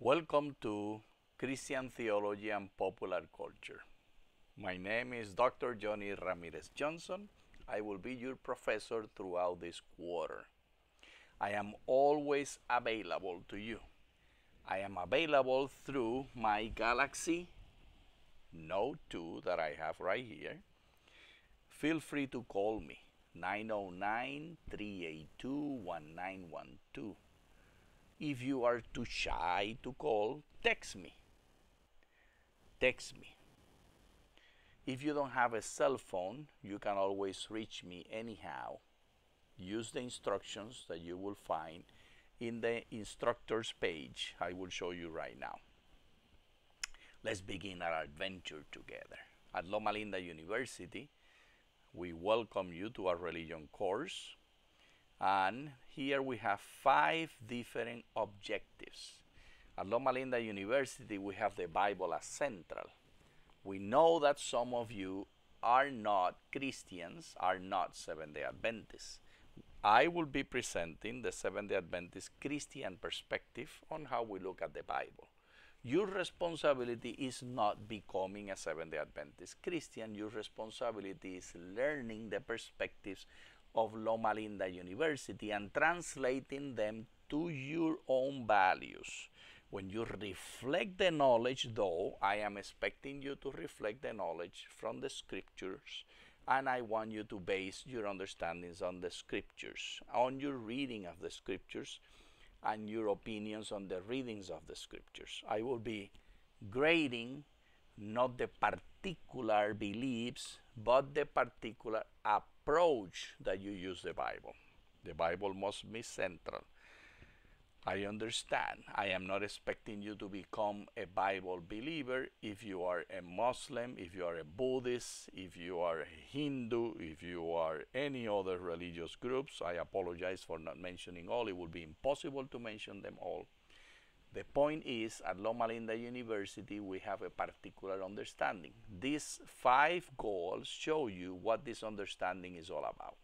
Welcome to Christian Theology and Popular Culture. My name is Dr. Johnny Ramirez-Johnson. I will be your professor throughout this quarter. I am always available to you. I am available through my Galaxy Note 2 that I have right here. Feel free to call me, 909-382-1912. If you are too shy to call, text me. Text me. If you don't have a cell phone, you can always reach me anyhow. Use the instructions that you will find in the instructors page I will show you right now. Let's begin our adventure together. At Loma Linda University, we welcome you to our religion course. And here we have 5 different objectives. At Loma Linda University, we have the Bible as central. We know that some of you are not Christians, are not Seventh-day Adventists. I will be presenting the Seventh-day Adventist Christian perspective on how we look at the Bible. Your responsibility is not becoming a Seventh-day Adventist Christian. Your responsibility is learning the perspectives of Loma Linda University and translating them to your own values. When you reflect the knowledge, though, I am expecting you to reflect the knowledge from the scriptures, and I want you to base your understandings on the scriptures, on your reading of the scriptures, and your opinions on the readings of the scriptures. I will be grading not the particular beliefs, but the particular approach that you use the Bible. The Bible must be central. I understand. I am not expecting you to become a Bible believer if you are a Muslim, if you are a Buddhist, if you are a Hindu, if you are any other religious groups. I apologize for not mentioning all. It would be impossible to mention them all. The point is, at Loma Linda University, we have a particular understanding. These 5 goals show you what this understanding is all about.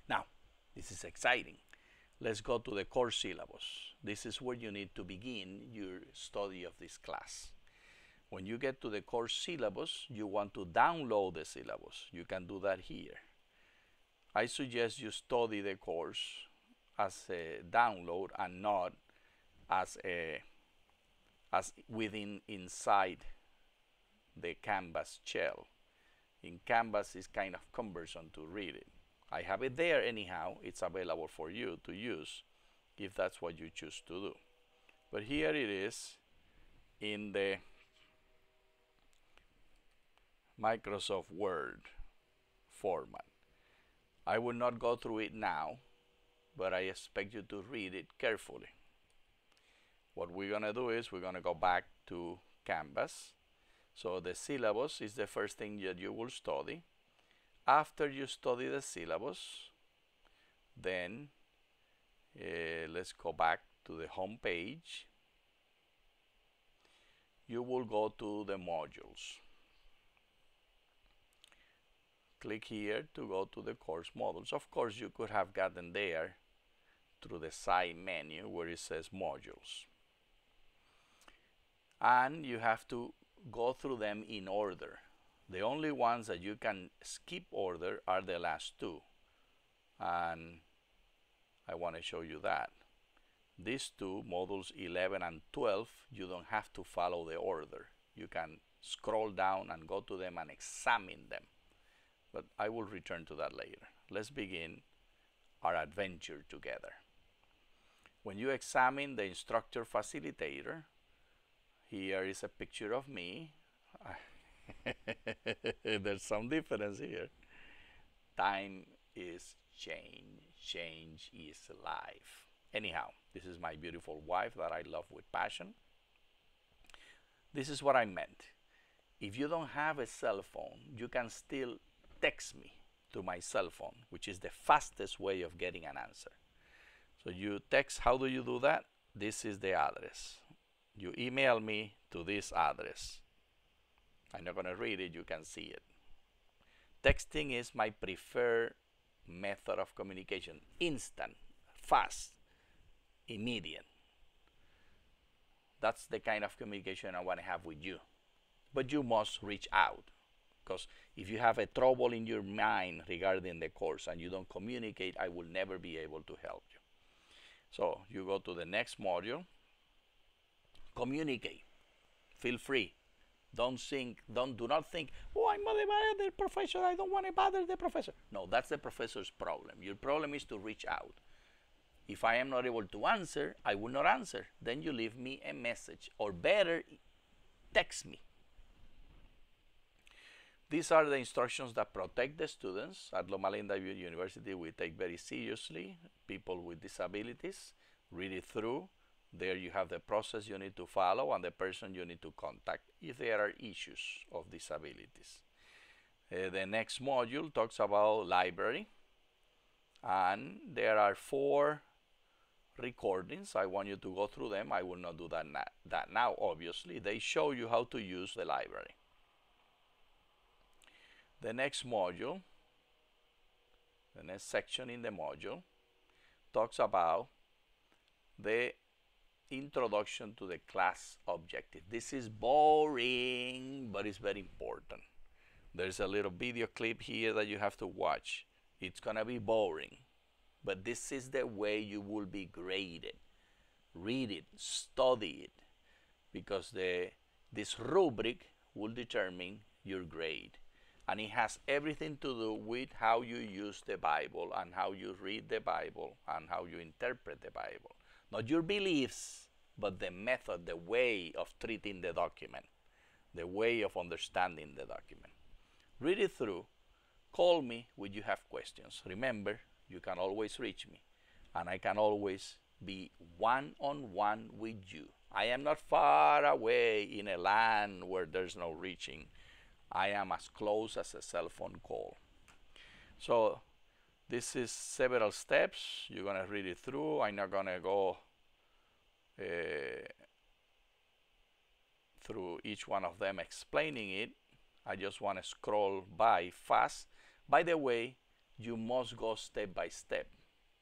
Now, this is exciting. Let's go to the core syllabus. This is where you need to begin your study of this class. When you get to the core syllabus, you want to download the syllabus. You can do that here. I suggest you study the course as a download and not as inside the Canvas shell. In Canvas, it's kind of cumbersome to read it. I have it there anyhow. It's available for you to use if that's what you choose to do. But here it is in the Microsoft Word format. I will not go through it now, but I expect you to read it carefully. What we're going to do is we're going to go back to Canvas. So the syllabus is the first thing that you will study. After you study the syllabus, then let's go back to the home page. You will go to the modules. Click here to go to the course modules. Of course, you could have gotten there through the side menu where it says modules. And you have to go through them in order. The only ones that you can skip order are the last 2. And I want to show you that. These 2, modules 11 and 12, you don't have to follow the order. You can scroll down and go to them and examine them. But I will return to that later. Let's begin our adventure together. When you examine the instructor facilitator, here is a picture of me. There's some difference here. Time is change. Change is life. Anyhow, this is my beautiful wife that I love with passion. This is what I meant. If you don't have a cell phone, you can still text me to my cell phone, which is the fastest way of getting an answer. So you text, how do you do that? This is the address. You email me to this address. I'm not going to read it, you can see it. Texting is my preferred method of communication. Instant, fast, immediate. That's the kind of communication I want to have with you. But you must reach out, because if you have a trouble in your mind regarding the course and you don't communicate, I will never be able to help you. So you go to the next module. Communicate. Feel free. Do not think, oh, I'm bothered by the professor, I don't want to bother the professor. No, that's the professor's problem. Your problem is to reach out. If I am not able to answer, I will not answer. Then you leave me a message, or better, text me. These are the instructions that protect the students. At Loma Linda University, we take very seriously people with disabilities. Read it through. There you have the process you need to follow and the person you need to contact if there are issues of disabilities. The next module talks about library, and there are 4 recordings. I want you to go through them. I will not do that now, obviously. They show you how to use the library. The next module, the next section in the module, talks about the introduction to the class objective. This is boring, but it's very important. There's a little video clip here that you have to watch. It's gonna be boring, but this is the way you will be graded. Read it, study it, because this rubric will determine your grade. And it has everything to do with how you use the Bible and how you read the Bible and how you interpret the Bible. Not your beliefs, but the method, the way of treating the document, the way of understanding the document. Read it through. Call me when you have questions. Remember, you can always reach me, and I can always be one-on-one with you. I am not far away in a land where there's no reaching. I am as close as a cell phone call. So this is several steps. You're going to read it through. I'm not going to go through each one of them explaining it. I just want to scroll by fast. By the way, you must go step by step,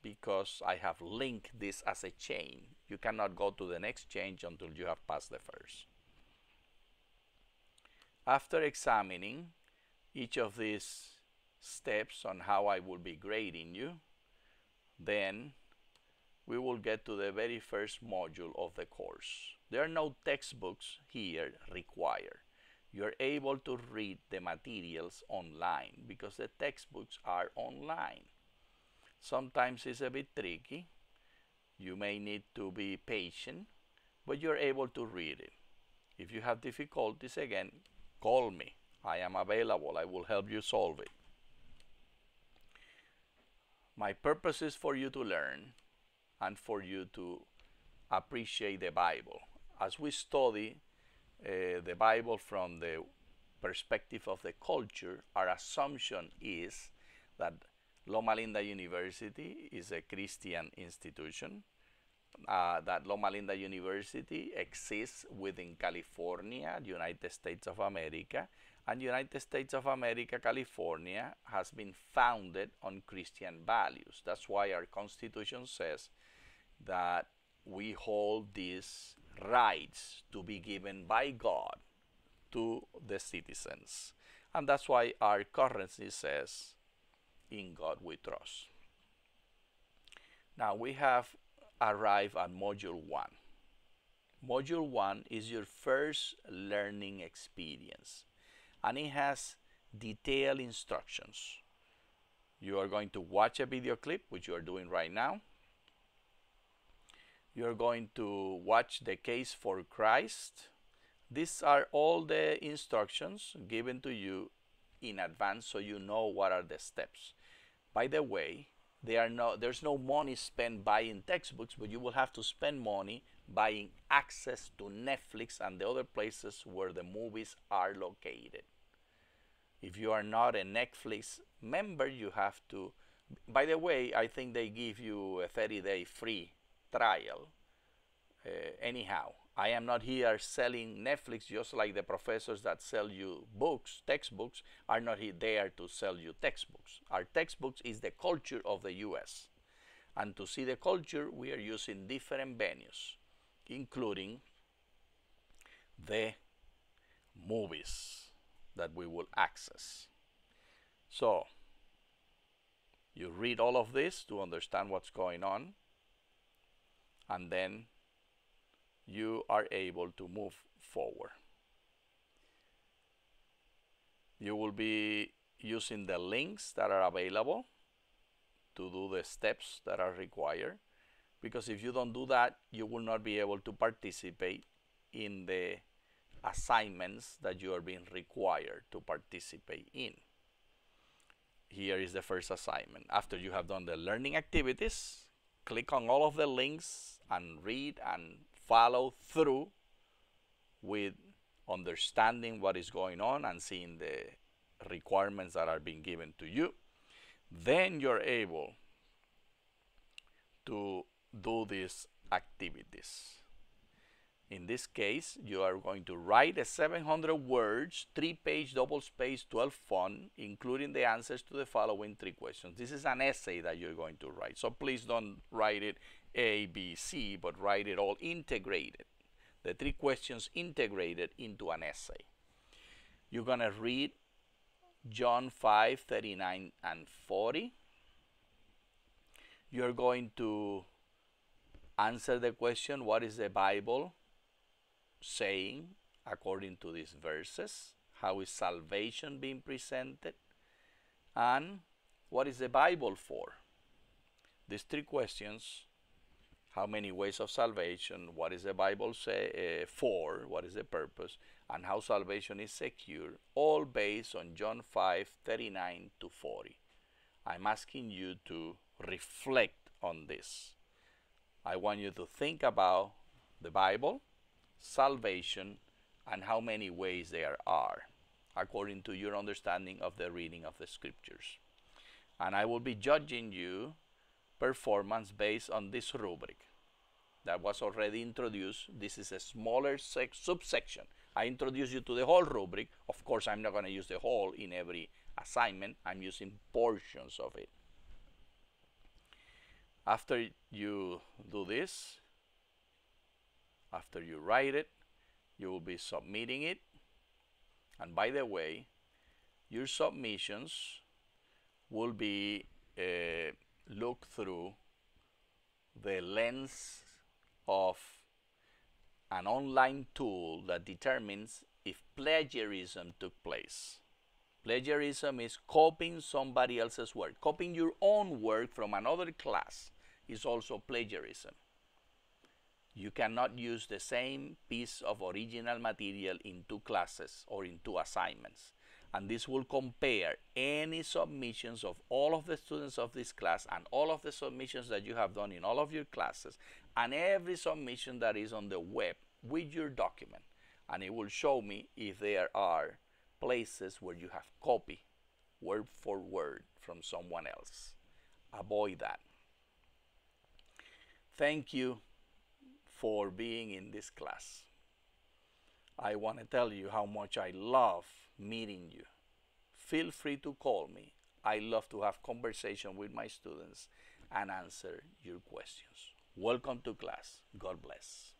because I have linked this as a chain. You cannot go to the next change until you have passed the first. After examining each of these steps on how I will be grading you, then we will get to the very first module of the course. There are no textbooks here required. You're able to read the materials online because the textbooks are online. Sometimes it's a bit tricky. You may need to be patient, but you're able to read it. If you have difficulties, again, call me. I am available. I will help you solve it. My purpose is for you to learn and for you to appreciate the Bible. As we study the Bible from the perspective of the culture, our assumption is that Loma Linda University is a Christian institution, that Loma Linda University exists within California, United States of America, and United States of America, California has been founded on Christian values. That's why our Constitution says that we hold these rights to be given by God to the citizens. And that's why our currency says, "In God we trust." Now we have arrived at Module 1. Module 1 is your first learning experience, and it has detailed instructions. You are going to watch a video clip, which you are doing right now. You're going to watch the case for Christ. These are all the instructions given to you in advance, so you know what are the steps. By the way, there's no money spent buying textbooks, but you will have to spend money buying access to Netflix and the other places where the movies are located. If you are not a Netflix member, you have to. By the way, I think they give you a 30-day free trial. Anyhow, I am not here selling Netflix, just like the professors that sell you books, textbooks, are not there to sell you textbooks. Our textbooks is the culture of the US. And to see the culture, we are using different venues, including the movies that we will access. So you read all of this to understand what's going on, and then you are able to move forward. You will be using the links that are available to do the steps that are required, because if you don't do that, you will not be able to participate in the assignments that you are being required to participate in. Here is the first assignment. After you have done the learning activities, click on all of the links and read and follow through with understanding what is going on and seeing the requirements that are being given to you. Then you're able to do these activities. In this case, you are going to write a 700 words, 3-page double-spaced 12 font, including the answers to the following 3 questions. This is an essay that you're going to write, so please don't write it A, B, C, but write it all integrated. The 3 questions integrated into an essay. You're going to read John 5:39 and 40. You're going to answer the question, what is the Bible saying according to these verses? How is salvation being presented? And what is the Bible for? These 3 questions: how many ways of salvation, what is the Bible say for, what is the purpose, and how salvation is secure, all based on John 5:39 to 40. I'm asking you to reflect on this. I want you to think about the Bible, salvation, and how many ways there are, according to your understanding of the reading of the scriptures. And I will be judging you performance based on this rubric that was already introduced. This is a smaller subsection. I introduced you to the whole rubric. Of course, I'm not going to use the whole in every assignment. I'm using portions of it. After you do this, after you write it, you will be submitting it. And by the way, your submissions will be looked through the lens of an online tool that determines if plagiarism took place. Plagiarism is copying somebody else's work. Copying your own work from another class is also plagiarism. You cannot use the same piece of original material in 2 classes or in 2 assignments. And this will compare any submissions of all of the students of this class and all of the submissions that you have done in all of your classes and every submission that is on the web with your document. And it will show me if there are places where you have copied word for word from someone else. Avoid that. Thank you for being in this class. I want to tell you how much I love meeting you. Feel free to call me. I love to have conversation with my students and answer your questions. Welcome to class. God bless.